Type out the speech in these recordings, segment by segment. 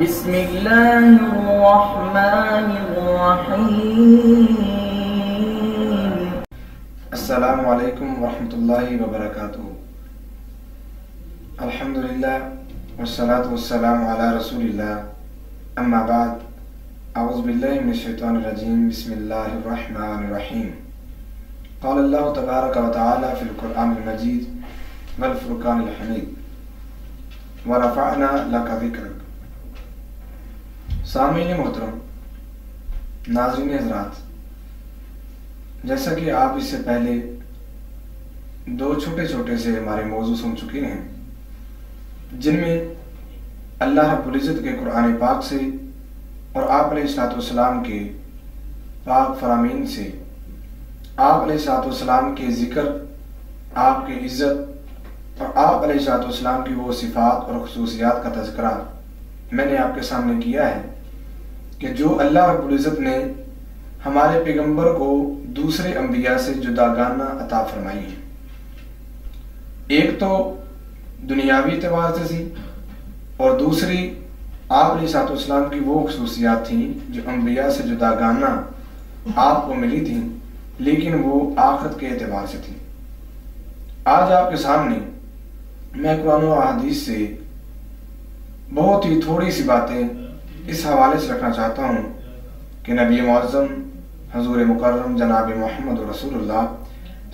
بسم اللہ الرحمن الرحیم۔ السلام علیکم ورحمۃ اللہ وبرکاتہ۔ الحمدللہ والصلاة والسلام علی رسول اللہ، اما بعد، اعوذ باللہ من الشیطان الرجیم، بسم اللہ الرحمن الرحیم۔ قال اللہ تبارک و تعالی فی القرآن المجید والفرقان الحمید، ورفعنا لک ذکرک۔ سامعین محترم، ناظرین حضرات، جیسا کہ آپ اس سے پہلے دو چھوٹے چھوٹے سے ہمارے موضوع سن چکے ہیں، جن میں اللہ رب العزت کے قرآن پاک سے اور آپ علیہ الصلوۃ والسلام کے پاک فرامین سے آپ علیہ الصلوۃ والسلام کے ذکر، آپ کی عزت اور آپ علیہ الصلوۃ والسلام کی وہ صفات اور خصوصیات کا تذکرہ میں نے آپ کے سامنے کیا ہے کہ جو اللہ رب العزت نے ہمارے پیغمبر کو دوسرے انبیاء سے جداگانہ عطا فرمائی ہے۔ ایک تو دنیاوی اعتبار سے تھی اور دوسری آپ علیہ الصلوۃ والسلام کی وہ خصوصیات تھیں جو انبیاء سے جداگانہ آپ کو ملی تھیں، لیکن وہ آخرت کے اعتبار سے تھی۔ آج آپ کے سامنے میں قرآن و احادیث سے بہت ہی تھوڑی سی باتیں اس حوالے سے رکھنا چاہتا ہوں کہ نبی معظم حضور مکرم جناب محمد رسول اللہ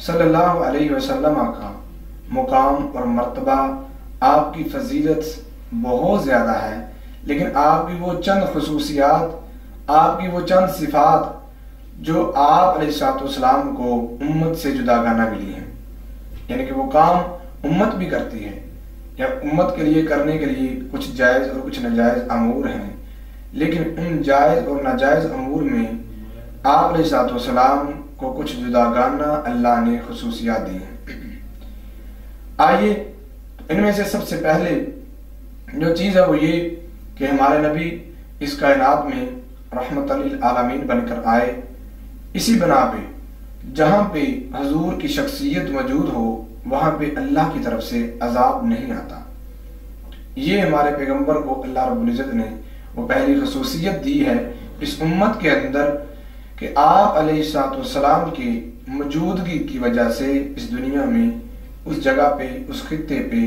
صلی اللہ علیہ وسلم کا مقام اور مرتبہ، آپ کی فضیلت بہت زیادہ ہے، لیکن آپ کی وہ چند خصوصیات، آپ کی وہ چند صفات جو آپ علیہ الصلوۃ والسلام کو امت سے جداگانہ ملی ہیں، یعنی کہ وہ کام امت بھی کرتی ہے یا امت کے لیے کرنے کے لیے کچھ جائز اور کچھ ناجائز امور ہیں، لیکن ان جائز اور ناجائز امور میں آپ علیہ الصلوۃ والسلام کو کچھ جداگانہ اللہ نے خصوصیات دی ہیں۔ آئیے ان میں سے سب سے پہلے جو چیز ہے وہ یہ کہ ہمارے نبی اس کائنات میں رحمت للعالمین بن کر آئے۔ اسی بنا پہ جہاں پہ حضور کی شخصیت موجود ہو وہاں پہ اللہ کی طرف سے عذاب نہیں آتا۔ یہ ہمارے پیغمبر کو اللہ رب العزت نے وہ پہلی خصوصیت دی ہے اس امت کے اندر کہ آپ علیہ الصلوۃ والسلام کی موجودگی کی وجہ سے اس دنیا میں، اس جگہ پہ، اس خطے پہ،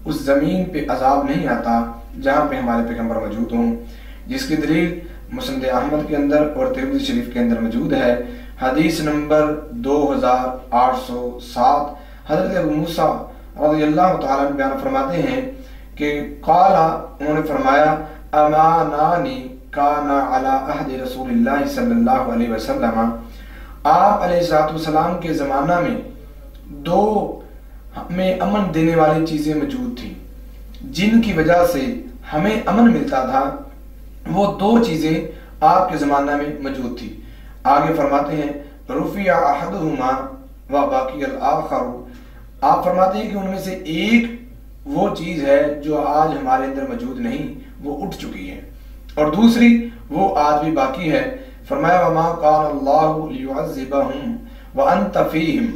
اس زمین پہ عذاب نہیں آتا جہاں پہ ہمارے پیغمبر موجود ہوں، جس کی دلیل مسند احمد کے اندر اور ترمذی شریف کے اندر موجود ہے۔ حدیث نمبر 2807، حضرت ابو موسیٰ رضی اللہ تعالیٰ عنہ بیان فرماتے ہیں کہ قالا، انہوں نے فرمایا، امانانی کانا علی عہد رسول اللہ صلی اللہ علیہ وسلم، آپ علیہ الصلوۃ والسلام کے زمانہ میں دو ہمیں امن دینے والی چیزیں موجود تھیں جن کی وجہ سے ہمیں امن ملتا تھا۔ وہ دو چیزیں آپ کے زمانہ میں موجود تھی۔ آگے فرماتے ہیں رفیع احدہما و باقی الآخر، آپ فرماتے ہیں کہ ان میں سے ایک وہ چیز ہے جو آج ہمارے اندر موجود نہیں، وہ اٹھ چکی ہے، اور دوسری وہ آج بھی باقی ہے۔ فرمایا وما کان اللہ لیعذبہم وانت فیہم،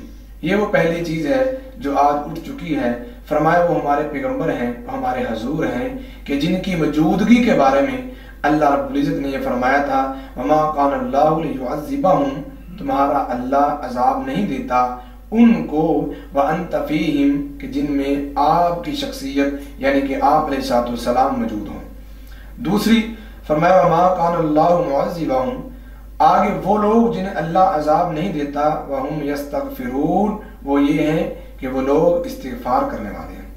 یہ وہ پہلی چیز ہے جو آج اٹھ چکی ہے۔ فرمایا وہ ہمارے پیغمبر ہیں، وہ ہمارے حضور ہیں کہ جن کی موجودگی کے بارے میں اللہ رب العزت نے یہ فرمایا تھا وما کان اللہ لیعذبہم، تمہارا اللہ عذاب نہیں دیتا ان کو، وانت فیہم، کہ جن میں آپ کی شخصیت یعنی کہ آپ علیہ الصلوۃ والسلام موجود ہوں۔ دوسری فرمایا وما کان اللہ معذبہم، آگے وہ لوگ جنہیں اللہ عذاب نہیں دیتا، وہم یستغفرون، وہ یہ ہیں کہ وہ لوگ استغفار کرنے والے ہیں۔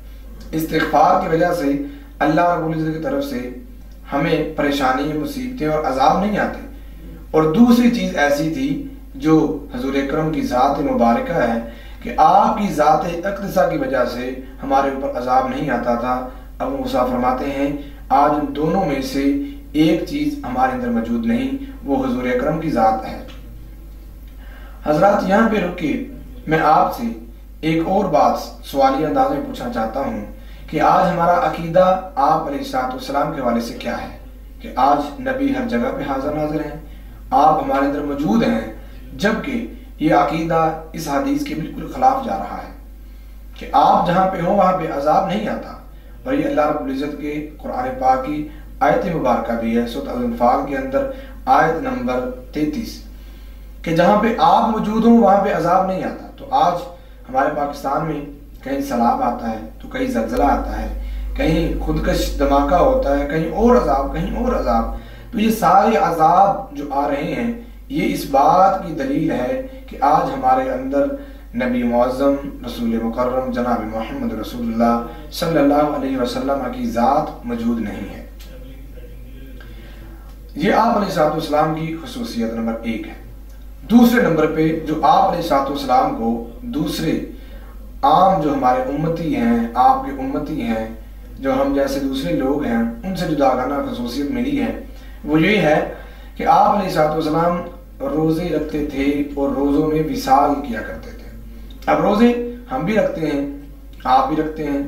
استغفار کی وجہ سے اللہ رب العزت کی طرف سے ہمیں پریشانی، مصیبتیں اور عذاب نہیں آتے۔ اور دوسری چیز ایسی تھی جو حضور اکرم کی ذات مبارکہ ہے کہ آپ کی ذات اقدسہ کی وجہ سے ہمارے اوپر عذاب نہیں آتا تھا۔ ابو موسیٰ فرماتے ہیں آج ان دونوں میں سے ایک چیز ہمارے اندر موجود نہیں، وہ حضور اکرم کی ذات ہے۔ حضرات یہاں پہ رک کے میں آپ سے ایک اور بات سوالیہ انداز میں پوچھنا چاہتا ہوں کہ آج ہمارا عقیدہ آپ علیہ الصلوۃ والسلام کے حوالے سے کیا ہے کہ آج نبی ہر جگہ پہ حاضر ناظر ہیں، آپ ہمارے اندر موجود ہیں، جبکہ یہ عقیدہ اس حدیث کے بالکل خلاف جا رہا ہے کہ آپ جہاں پہ ہوں وہاں پہ عذاب نہیں آتا، اور یہ اللہ رب العزت کے قرآن پاک کی آیت مبارکہ بھی ہے سورۃ الانفال کے اندر آیت نمبر 33 کہ جہاں پہ آپ موجود ہوں وہاں پہ عذاب نہیں آتا. تو آج ہمارے پاکستان میں کہیں سیلاب آتا ہے تو کہیں زلزلہ آتا ہے, کہیں خودکش دھماکہ ہوتا ہے, کہیں اور عذاب کہیں اور عذاب. تو یہ سارے عذاب جو آ رہے ہیں یہ اس بات کی دلیل ہے کہ آج ہمارے اندر نبی معظم رسول مکرم جناب محمد رسول اللہ صلی اللہ علیہ وسلم کی ذات موجود نہیں ہے. یہ آپ علیہ السلام کی خصوصیت نمبر 1 ہے. دوسرے نمبر پہ جو آپ علیہ السلام کو دوسرے عام جو ہمارے امتی ہیں, آپ کے امتی ہیں, جو ہم جیسے دوسرے لوگ ہیں, ان سے جداگانہ خصوصیت ملی ہے وہ یہ ہے کہ آپ علیہ السلام روزے رکھتے تھے اور روزوں میں وصال کیا کرتے تھے. اب روزے ہم بھی رکھتے ہیں, آپ بھی رکھتے ہیں.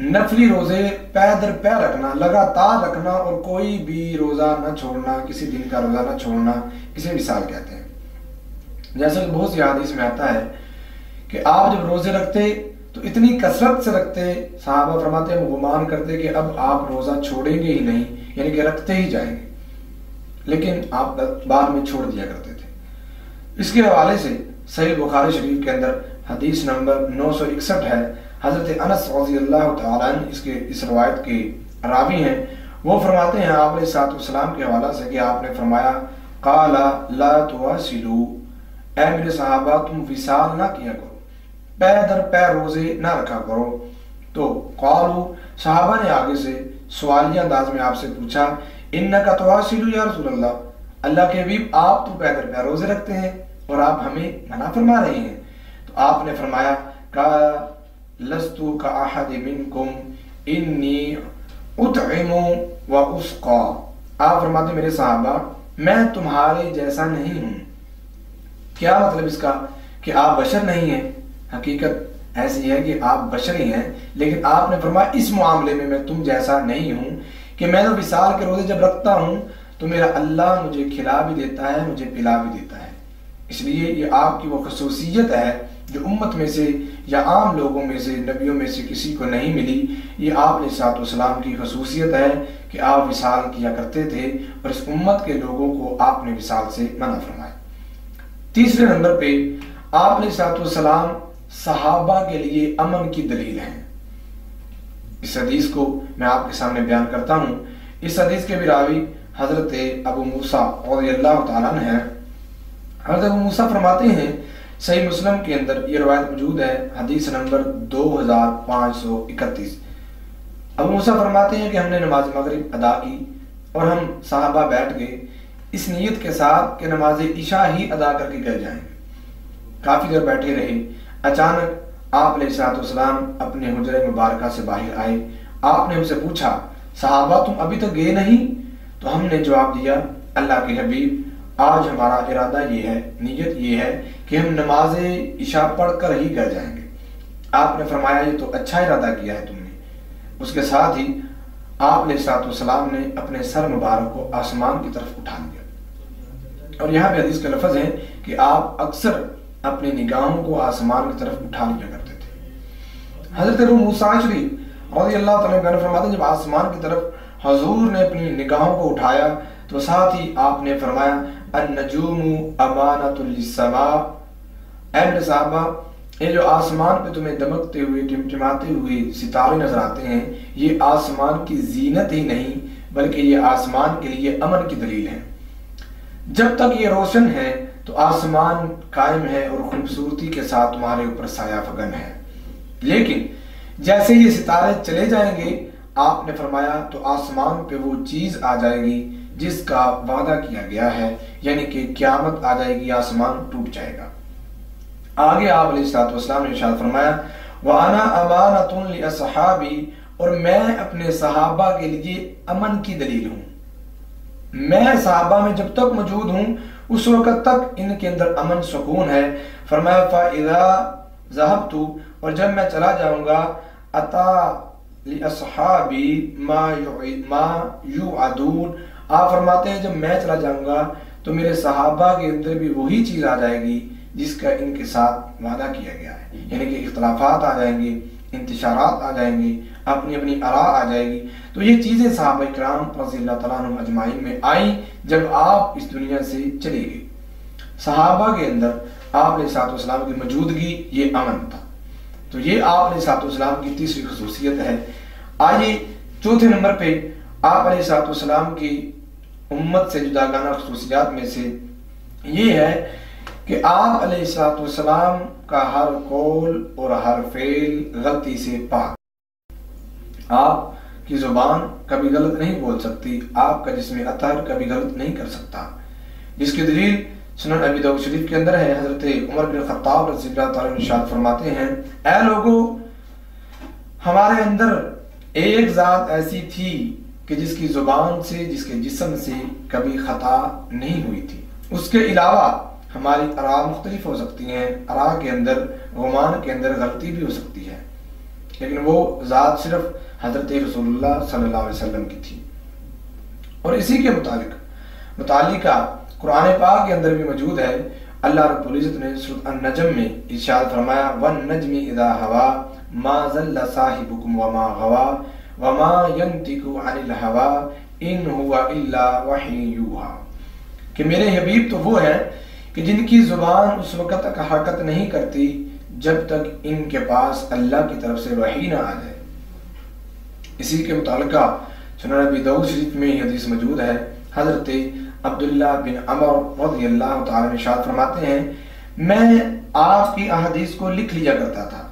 نفلی روزے پے در پے رکھنا, لگاتار رکھنا اور کوئی بھی روزہ نہ چھوڑنا, کسی دن کا روزہ نہ چھوڑنا, اسے وصال کہتے ہیں. جیسا کہ بہت سی حدیث میں آتا ہے کہ آپ جب روزے رکھتے تو اتنی کثرت سے رکھتے, صحابہ فرماتے ہیں وہ گمان کرتے کہ اب آپ روزہ چھوڑیں گے ہی نہیں, یعنی کہ رکھتے ہی جائیں گے, لیکن آپ بعد میں چھوڑ دیا کرتے تھے. اس کے حوالے سے صحیح بخاری شریف کے اندر حدیث نمبر 961 ہے. حضرت انس رضی اللہ تعالیٰ عنہ اس روایت کے راوی ہیں. وہ فرماتے ہیں آپ علیہ السلام کے حوالہ سے کہ آپ نے فرمایا قال لا تواصلوا, اے میرے صحابہ تم وصال نہ کیا کرو, پے در پے روزے نہ رکھا کرو. تو قالوا, صحابہ نے آگے سے سوالیہ انداز میں آپ سے پوچھا انک تواصل یا رسول اللہ, اللہ کے حبیب آپ تو پے در پے روزے رکھتے ہیں اور آپ ہمیں منع فرما رہے ہیں. تو آپ نے فرمایا لست کاحد منکم انی اطعم و اسقا, آپ فرماتے میرے صحابہ میں تمہارے جیسا نہیں ہوں. کیا مطلب اس کا کہ آپ بشر نہیں ہیں؟ حقیقت ایسی ہے کہ آپ بشر ہی ہیں, لیکن آپ نے فرمایا اس معاملے میں تم جیسا نہیں ہوں کہ میں تو وصال کے روزے جب رکھتا ہوں تو میرا اللہ مجھے کھلا بھی دیتا ہے, مجھے پلا بھی دیتا ہے. اس لیے یہ آپ کی وہ خصوصیت ہے جو امت میں سے یا عام لوگوں میں سے, نبیوں میں سے کسی کو نہیں ملی. یہ آپ علیہ السلام کی خصوصیت ہے کہ آپ وصال کیا کرتے تھے اور اس امت کے لوگوں کو آپ نے وصال سے منع فرمایا. تیسرے نمبر پہ آپ علیہ السلام صحابہ کے لیے امن کی دلیل ہیں. اس حدیث کو میں آپ کے سامنے بیان کرتا ہوں. اس حدیث کے بھی راوی حضرت ابو موسیٰ رضی اللہ تعالیٰ عنہ ہیں. حضرت ابو موسیٰ فرماتے ہیں صحیح مسلم کے اندر یہ روایت موجود ہے, حدیث نمبر 2531. ابو موسیٰ فرماتے ہیں کہ ہم نے نماز مغرب ادا کی اور ہم صحابہ بیٹھ گئے اس نیت کے ساتھ کہ نماز عشاء ہی ادا کر کے گھر جائیں. کافی دیر بیٹھے رہے. اچانک آپ علیہ السلام اپنے حجرہ مبارکہ سے باہر آئے. آپ نے ہم سے پوچھا صحابہ تم ابھی تک گئے نہیں؟ تو ہم نے جواب دیا اللہ کے حبیب آج ہمارا ارادہ یہ ہے, نیت یہ ہے کہ ہم نماز عشاء پڑھ کر ہی گھر جائیں گے. آپ نے فرمایا یہ تو اچھا ارادہ کیا ہے تم نے. اس کے ساتھ ہی آپ علیہ السلام نے اپنے سر مبارک کو آسمان کی طرف اٹھا لیا. اور یہاں پہ حدیث کا لفظ ہے کہ آپ اکثر اپنی نگاہوں کو آسمان کی طرف اٹھا لیا کرتے تھے. حضرت ابو موسیٰ شریف رضی اللہ تعالیٰ عنہ فرماتے ہیں جب آسمان کی طرف حضور نے اپنی نگاہوں کو اٹھایا تو ساتھ ہی آپ نے فرمایا النجوم امانۃ للسماء, اے میرے صحابہ یہ جو آسمان پہ تمہیں دمکتے ہوئے ٹمٹماتے ہوئے ستارے نظر آتے ہیں یہ آسمان کی زینت ہی نہیں بلکہ یہ آسمان کے لیے امن کی دلیل ہے. جب تک یہ روشن ہے تو آسمان قائم ہے اور خوبصورتی کے ساتھ تمہارے اوپر سایہ فگن ہے, لیکن جیسے یہ ستارے چلے جائیں گے آپ نے فرمایا تو آسمان پہ وہ چیز آ جائے گی جس کا وعدہ کیا گیا ہے, یعنی کہ قیامت آ جائے گی, آسمان ٹوٹ جائے گا. آگے آپ علیہ السلام نے ارشاد فرمایا وَأَنَا أَمَانَةٌ لِأَصْحَابِي, اور میں اپنے صحابہ کے لیے امن کی دلیل ہوں. میں صحابہ میں جب تک موجود ہوں اس وقت تک ان کے اندر امن سکون ہے. فرمایا فَإِذَا ذَهَبْتُ, اور جب میں چلا جاؤں گا أَتَى لِأَصْحَابِي مَا يُوعَدُونَ, آپ فرماتے ہیں جب میں چلا جاؤں گا تو میرے صحابہ کے اندر بھی وہی چیز آ جائے گی جس کا ان کے ساتھ وعدہ کیا گیا ہے, یعنی کہ اختلافات آ جائیں گے, انتشارات آ جائیں گے, اپنی اپنی آراء آ جائے گی۔ تو یہ چیزیں صحابہ کرام رضی اللہ تعالیٰ عنہم اجمعین میں آئیں جب آپ اس دنیا سے چلے گئے۔ صحابہ کے اندر آپ علیہ السلام کی موجودگی یہ امن تھا۔ تو یہ آپ علیہ السلام کی تیسری خصوصیت ہے۔ آئیے چوتھے نمبر پہ آپ علیہ السلام کی امت سے جداگانہ خصوصیات میں سے یہ ہے کہ آپ علیہ السلام کا ہر قول اور ہر فعل غلطی سے پاک۔ آپ کی زبان کبھی غلط نہیں بول سکتی، آپ کا جسم اطہر کبھی غلط نہیں کر سکتا، جس کی دلیل سنن ابی داؤد شریف کے اندر ہے۔ حضرت عمر بن خطاب رضی اللہ تعالیٰ عنہ ارشاد فرماتے ہیں، اے لوگو، ہمارے اندر ایک ذات ایسی تھی کہ جس کی زبان سے، جس کے جسم سے کبھی خطا نہیں ہوئی تھی۔ اس کے علاوہ ہماری آراء مختلف ہو سکتی ہیں، آراء کے اندر، گمان کے اندر غلطی بھی ہو سکتی ہے، لیکن وہ ذات صرف حضرت رسول اللہ صلی اللہ علیہ وسلم کی تھی۔ اور اسی کے متعلقہ قرآن پاک کے اندر بھی موجود ہے۔ اللہ رب العزت نے سورۃ النجم میں ارشاد فرمایا، وَالنَّجْمِ إِذَا هَوَىٰ مَا ضَلَّ صَاحِبُكُمْ وَمَا غَوَىٰ وَمَا يَنطِقُ عَنِ الْهَوَىٰ إِنْ هُوَ إِلَّا وَحْيٌ يُوحَىٰ کہ میرے حبیب تو وہ ہیں کہ جن کی زبان اس وقت تک حرکت نہیں کرتی جب تک ان کے پاس اللہ کی طرف سے وحی نہ آ جائے۔ اسی کے متعلقہ سنن ابی داؤد شریف میں حدیث موجود ہے۔ حضرت عبداللہ بن عمر رضی اللہ تعالیٰ عنہ ارشاد فرماتے ہیں، میں آپ کی احادیث کو لکھ لیا کرتا تھا،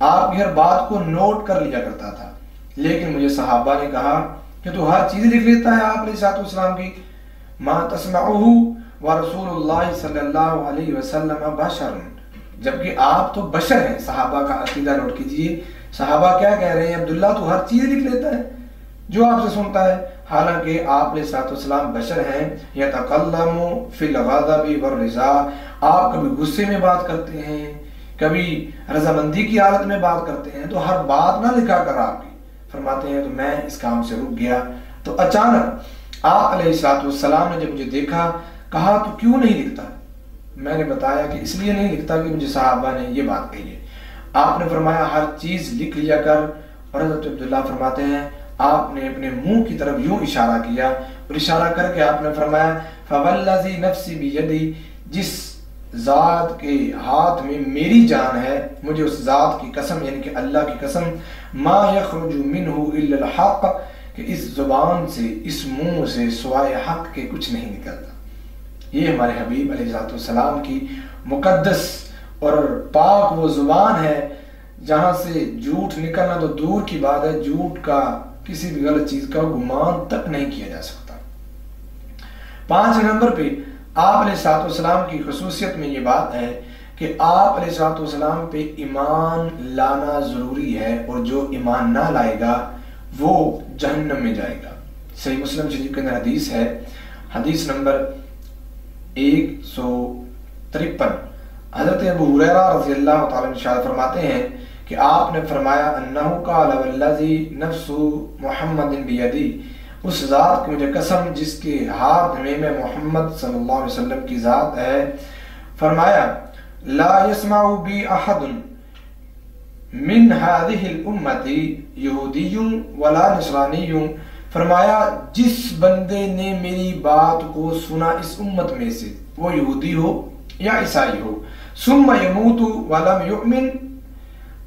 آپ کی ہر بات کو نوٹ کر لیا کرتا تھا، لیکن مجھے صحابہ نے کہا کہ تو ہر چیز لکھ لیتا ہے آپ علیہ السلام کی، ما تسمعہ ورسول اللہ صلی اللہ علیہ وسلم بشر، جبکہ آپ تو بشر ہیں۔ صحابہ کا عقیدہ نوٹ کیجئے، صحابہ کیا کہہ رہے ہیں، عبداللہ تو ہر چیز لکھ لیتا ہے جو آپ سے سنتا ہے، حالانکہ آپ علیہ السلام بشر ہیں۔ یتکلم فی الغضب والرضا، آپ کبھی غصے میں بات کرتے ہیں، کبھی رضامندی کی حالت میں بات کرتے ہیں، تو ہر بات نہ لکھا کر آپ کی فرماتے ہیں تو میں اس کام سے رک گیا۔ تو اچانک آپ علیہ السلام نے جب مجھے دیکھا، کہا تو کیوں نہیں لکھتا؟ میں نے بتایا کہ اس لیے نہیں لکھتا کہ مجھے صحابہ نے یہ بات کہی ہے۔ آپ نے فرمایا ہر چیز لکھ لیا کر، اور حضرت عبداللہ فرماتے ہیں آپ نے اپنے منہ کی طرف یوں اشارہ کیا، اور اشارہ کر کے آپ نے فرمایا فوالذی نفسی بیدی، جس ذات کے ہاتھ میں میری جان ہے، مجھے اس ذات کی قسم، یعنی کہ اللہ کی قسم، ما یخرج منہ الا الحق، کہ اس زبان سے، اس منہ سے سوائے حق کے کچھ نہیں نکلتا۔ یہ ہمارے حبیب علیہ السلام کی مقدس اور پاک وہ زبان ہے جہاں سے جھوٹ نکلنا تو دور کی بات ہے، جھوٹ کا، کسی بھی غلط چیز کا گمان تک نہیں کیا جا سکتا۔ 5 نمبر پہ آپ علیہ السلام کی خصوصیت میں یہ بات ہے کہ آپ علیہ السلام پہ ایمان لانا ضروری ہے، اور جو ایمان نہ لائے گا وہ جہنم میں جائے گا۔ صحیح مسلم شریف کے اندر حدیث ہے، حدیث نمبر 153، حضرت ابو ہریرہ رضی اللہ تعالیٰ عنہ ارشاد فرماتے ہیں کہ آپ نے فرمایا انہو قال والذی نفس محمد بیدی، اس ذات کی مجھے قسم جس کے ہاتھ میں محمد صلی اللہ علیہ وسلم کی ذات ہے، فرمایا لا يسمع بی احد من هذه الامت یہودی ولا نصرانی، فرمایا جس بندے نے میری بات کو سنا اس امت میں سے، وہ یہودی ہو یا عیسائی ہو، ثم یموت ولم یؤمن،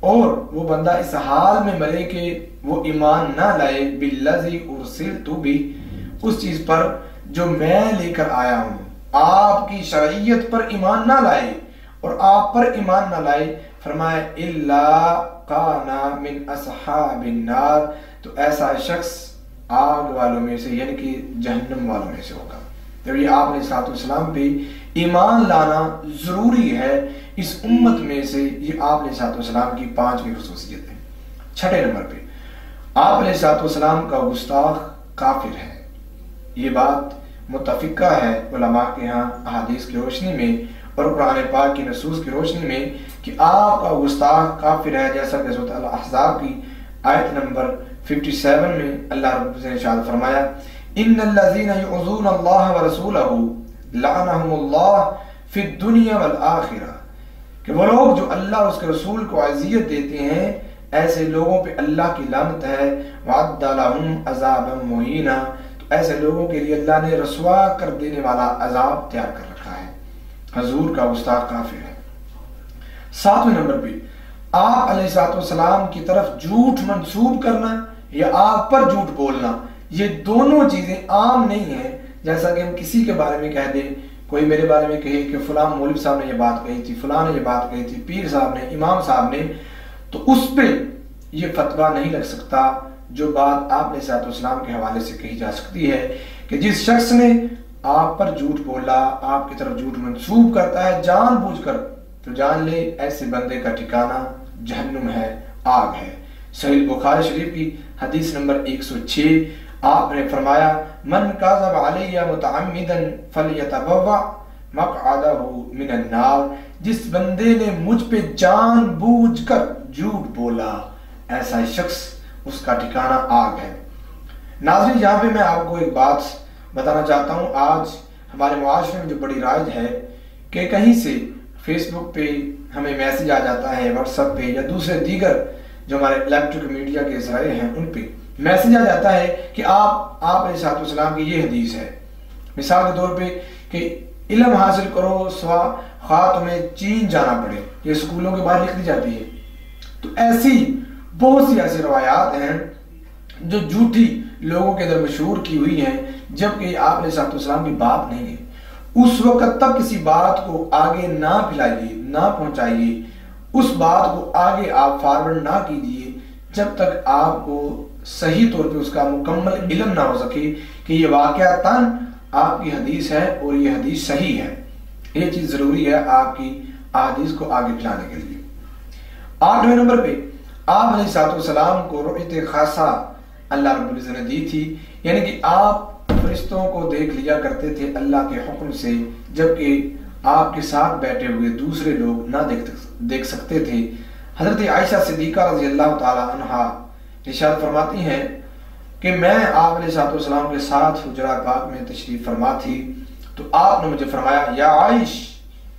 اور وہ بندہ اس حال میں مرے کہ وہ ایمان نہ لائے بالذی ارسلت بہ، اس چیز پر جو میں لے کر آیا ہوں، آپ کی شرعیت پر ایمان نہ لائے اور آپ پر ایمان نہ لائے، فرمایا الا کان من اصحاب النار، تو ایسا شخص آگ والوں میں سے، یعنی کہ جہنم والوں میں سے ہوگا۔ جب یہ آپ علیہ السلام پہ ایمان لانا ضروری ہے اس امت میں سے، یہ آپ علیہ السلام کی 5ویں خصوصیت ہے۔ 6 نمبر پہ آپ علیہ السلام کا گستاخ کافر ہے۔ یہ بات متفقہ ہے علماء کے ہاں احادیث کی روشنی میں اور قرآن پاک کی نصوص کی روشنی میں کہ آپ کا گستاخ کافر ہے، جیسا کہ سورۃ الاحزاب کی آیت نمبر 57 میں اللہ رب العزت نے ارشاد فرمایا ان الذین یؤذون اللہ ورسولہ لعنہم اللہ فی الدنیا والآخرہ، کہ وہ لوگ جو اللہ اور اس کے رسول کو اذیت دیتے ہیں، ایسے لوگوں پہ اللہ کی لعنت ہے، وَعَدَّ لَهُمْ عَذَابًا مُهِينًا، تو ایسے لوگوں کے لیے اللہ نے رسوا کر دینے والا عذاب تیار کر رکھا ہے۔ حضور کا گستاخ کافر ہے۔ 7ویں نمبر پہ آپ علیہ السلام کی طرف جھوٹ منسوب کرنا یا آپ پر جھوٹ بولنا، یہ دونوں چیزیں عام نہیں ہیں۔ جیسا کہ ہم کسی کے بارے میں کہہ دیں، کوئی میرے بارے میں کہے کہ فلاں مولوی صاحب نے یہ بات کہی تھی، فلاں نے یہ بات کہی تھی، پیر صاحب نے، امام صاحب نے، تو اس پہ یہ فتویٰ نہیں لگ سکتا۔ جو بات آپ علیہ السلام کے حوالے سے کہی جا سکتی ہے کہ جس شخص نے آپ پر جھوٹ بولا، آپ کی طرف جھوٹ منسوب کرتا ہے جان بوجھ کر، تو جان لے ایسے بندے کا ٹھکانہ جہنم ہے، آگ ہے۔ صحیح بخاری شریف کی حدیث نمبر 106 آپ نے فرمایا، من کاذب علی متعمدا فلیتبوأ مقعدہ من النار، جس بندے نے مجھ پہ جان بوجھ کر جھوٹ بولا، ایسا شخص اس کا ٹھکانہ آگ ہے۔ ناظرین، یہاں پہ میں آپ کو ایک بات بتانا چاہتا ہوں۔ آج ہمارے معاشرے میں جو بڑی رائج ہے کہ کہیں سے فیس بک پہ ہمیں میسج آ جاتا ہے، واٹس ایپ پہ یا دوسرے دیگر جو ہمارے الیکٹرک میڈیا کے ذرائع ہیں ان پہ میسج آ جاتا ہے کہ آپ علیہ السلام کی یہ حدیث ہے، مثال کے طور پہ کہ علم حاصل کرو سوا خواہ تمہیں چین جانا پڑے، یہ اسکولوں کے باہر لکھ دی جاتی ہے۔ تو ایسی بہت سی ایسی روایات ہیں جو جھوٹی لوگوں کے اندر مشہور کی ہوئی ہیں، جبکہ آپ علیہ السلام کی بات نہیں ہے۔ اس وقت تک کسی بات کو آگے نہ پھیلائیے، نہ پہنچائیے، اس بات کو آگے آپ فارورڈ نہ کیجیے جب تک آپ کو صحیح طور پہ اس کا مکمل علم نہ ہو سکے کہ یہ واقعتاً آپ کی حدیث ہے اور یہ حدیث صحیح ہے۔ یہ چیز ضروری ہے آپ کی احادیث کو آگے پھیلانے کے لیے۔ 8ویں نمبر پہ آپ علیہ السلام کو رؤیت خاصہ اللہ رب العزت نے دی تھی، یعنی کہ آپ فرشتوں کو دیکھ لیا کرتے تھے اللہ کے حکم سے، جبکہ آپ کے ساتھ بیٹھے ہوئے دوسرے لوگ نہ دیکھ سکتے تھے۔ حضرت عائشہ صدیقہ رضی اللہ تعالی عنہا ارشاد فرماتی ہیں کہ میں آپ علیہ السلام کے ساتھ حجرہ پاک میں تشریف فرما تھی، تو آپ نے مجھے فرمایا، یا عائش،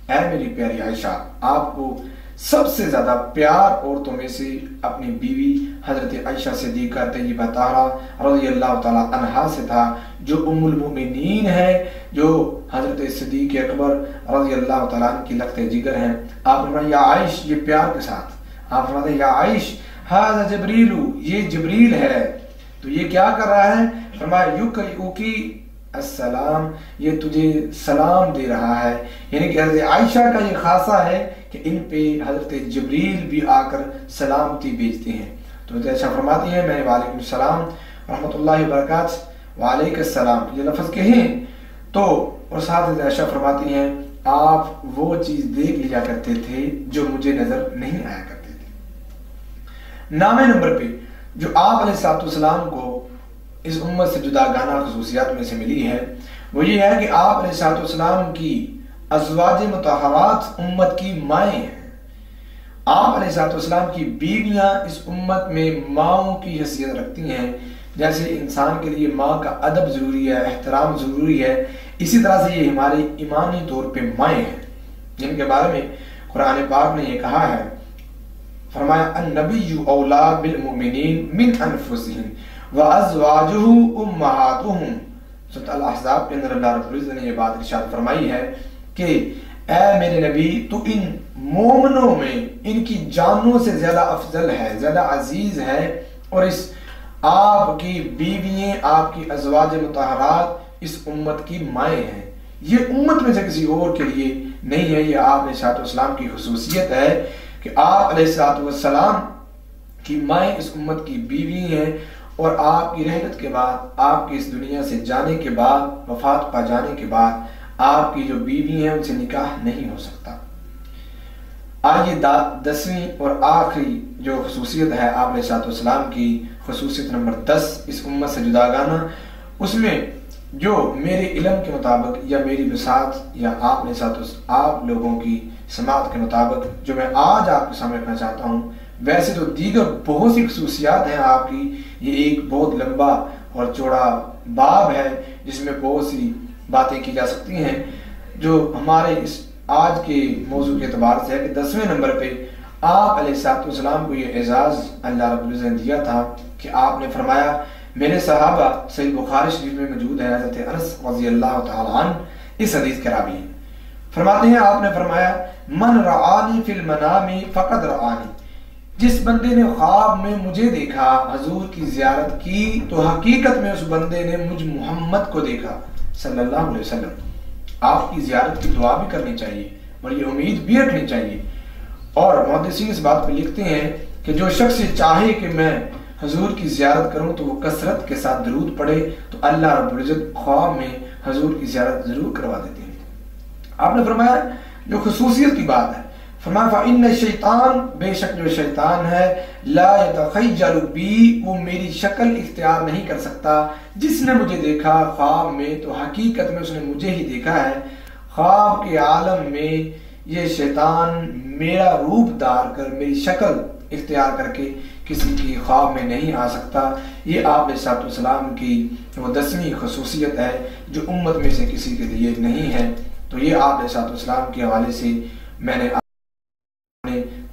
اے میری پیاری عائشہ، آپ کو سب سے زیادہ پیار عورتوں میں سے اپنی بیوی حضرت عائشہ صدیقہ طیبہ طاہرہ رضی اللہ تعالی عنہا سے تھا، جو ام المؤمنین ہے، جو حضرت صدیق اکبر رضی اللہ تعالیٰ عنہ کی لخت جگر ہیں۔ آپ نے فرمایا، یا عائش، یہ پیار کے ساتھ آپ فرماتے ہیں، یا عائش ھذا جبریل، یہ جبریل ہے۔ تو یہ کیا کر رہا ہے؟ فرمایا، یقرئکی السلام، یہ تجھے سلام دے رہا ہے، یعنی کہ حضرت عائشہ کا یہ خاصہ ہے کہ ان پہ حضرت جبریل بھی آ کر سلامتی بھیجتے ہیں۔ تو حضرت عائشہ فرماتی ہیں، میں وعلیکم السلام رحمۃ اللہ وبرکاتہ، وعلیکم السلام یہ لفظ کہیں تو، اور ساتھ حضرت عائشہ فرماتی ہیں، آپ وہ چیز دیکھ لیا کرتے تھے جو مجھے نظر نہیں آیا کرتے تھے۔ 9ویں نمبر پہ جو آپ علیہ السلام کو اس امت سے جدا گانا خصوصیات میں سے ملی ہے، وہ یہ ہے کہ آپ علیہ السلام کی ازواج مطہرات امت کی مائیں ہیں۔ آپ علیہ السلام کی بیویاں اس امت میں ماؤں کی حیثیت رکھتی ہیں۔ جیسے انسان کے لیے ماں کا ادب ضروری ہے، احترام ضروری ہے، اسی طرح سے یہ ہمارے ایمانی طور پہ مائیں ہیں، جن کے بارے میں قرآن پاک نے یہ کہا ہے، فرمایا، النبی اولا بالمؤمنین من انفسہم وازواجہ امہاتہم۔ سورۃ الاحزاب کے اندر اللہ رب العزت نے یہ بات ارشاد فرمائی ہے کہ اے میرے نبی، تو ان مومنوں میں ان کی جانوں سے زیادہ افضل ہے، زیادہ عزیز ہے، اور اس آپ کی بیوییں، آپ کی ازواج مطہرات اس امت کی مائیں ہیں۔ یہ امت میں سے کسی اور کے لیے نہیں ہے، یہ آپ علیہ السلام کی خصوصیت ہے کہ آپ علیہ السلام کی مائیں اس امت کی بیوی ہیں، اور آپ کی رحلت کے بعد، آپ کی اس دنیا سے جانے کے بعد، وفات پا جانے کے بعد، آپ کی جو بیوی ہیں ان سے نکاح نہیں ہو سکتا۔ آئیے 10ویں اور آخری جو خصوصیت ہے آپ علیہ السلام کی، خصوصیت نمبر 10 اس امت سے جدا گانا، اس میں جو میرے علم کے مطابق یا میری بساط یا آپ لوگوں کی سماعت کے مطابق جو میں آج آپ کے سامنے رکھنا چاہتا ہوں، ویسے تو دیگر بہت سی خصوصیات ہیں آپ کی، یہ ایک بہت لمبا اور چوڑا باب ہے جس میں بہت سی باتیں کی جا سکتی ہیں۔ جو ہمارے اس آج کے موضوع کے اعتبار سے ہے کہ 10ویں نمبر پہ آپ علیہ السلام کو یہ اعزاز اللہ رب العزت نے دیا تھا کہ آپ نے فرمایا، میرے صحابہ، صحیح بخاری شریف میں موجود ہے، حضرت انس رضی اللہ تعالی عنہ اس حدیث کے راوی ہیں، فرماتے ہیں آپ نے فرمایا من رعانی فی المنام فقد رعانی، جس بندے نے خواب میں مجھے دیکھا، حضور کی زیارت کی، تو حقیقت میں اس بندے نے مجھ محمد کو دیکھا صلی اللہ علیہ وسلم۔ آپ کی زیارت کی دعا بھی کرنی چاہیے اور یہ امید بھی رکھنی چاہیے، اور محدثین اس بات پہ لکھتے ہیں کہ جو شخص چاہے کہ میں حضور کی زیارت کروں تو وہ کثرت کے ساتھ درود پڑھے تو اللہ رب العزت خواب میں حضور کی زیارت ضرور کروا دیتے ہیں۔ آپ نے فرمایا جو خصوصیت کی بات ہے، فرمایا فَإِنَّ الشَّيْطَانَ، بے شک جو شیطان ہے، لَا يَتَخَيَّلُ بِي، وہ میری شکل اختیار نہیں کر سکتا، جس نے مجھے دیکھا خواب میں تو حقیقت میں اس نے مجھے ہی دیکھا ہے۔ خواب کے عالم میں یہ شیطان میرا روپ دار کر، میری شکل اختیار کر کے کسی کی خواب میں نہیں آ سکتا۔ یہ آپ علیہ السلام کی وہ 10ویں خصوصیت ہے جو امت میں سے کسی کے لیے نہیں ہے۔ تو یہ آپ علیہ السلام کے حوالے سے میں نے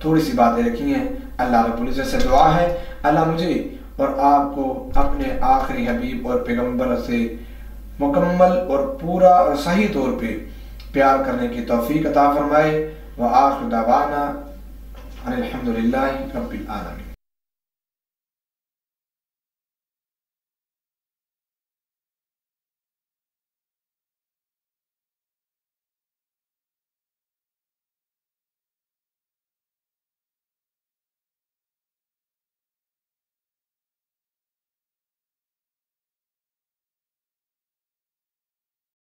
تھوڑی سی باتیں رکھی ہیں۔ اللہ رب العزت سے دعا ہے اللہ مجھے اور آپ کو اپنے آخری حبیب اور پیغمبر سے مکمل اور پورا اور صحیح طور پہ پیار کرنے کی توفیق عطا فرمائے۔ وآخر دعوانا الحمدللہ رب العالمین۔